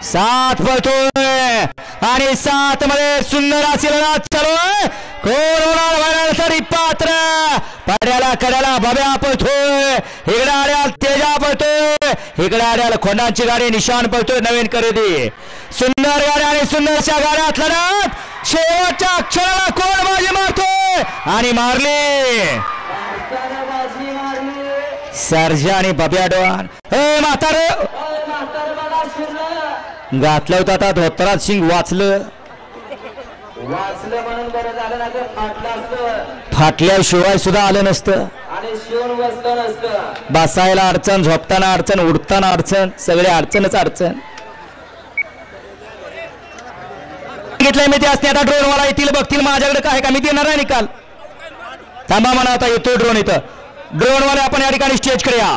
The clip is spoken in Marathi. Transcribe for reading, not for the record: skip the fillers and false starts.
7 पळतोय आणि 7 मध्ये सुंदर असेल चालू आहे. कोण होणार व्हायसाठी पात्र. पाड्याला कड्याला बाब्या पळतोय. इकडे आड्याला तेजा पळतोय. इकडे आड्याला खोंडांची गाडी निशान पळतोय. नवीन खरेदी सुंदर गाड्या आणि सुंदरशा गाड्यात लढत शेवटच्या अक्षराला कोण बाजी मारतोय आणि मारली सर्जा आणि बाब्या डोन. म्हातारे घातलं होतं आता धोतरात शिंग वाचलं म्हणून बरं झालं ना तर फाटलं असतं. फाटल्याशिवाय सुद्धा आलं नसतं आणि शिवून बसलं नसतं. बसायला अडचण, झोपताना अडचण, उठताना अडचण, सगळे अडचणच अडचण. घेतलंय मी ते असते. आता ड्रोनवाला येतील बघतील माझ्याकडे काय का मी देणार आहे निकाल. थांबा म्हणा आता येतो ड्रोन. इथं ड्रोनवाले आपण या ठिकाणी स्टेजकडे या.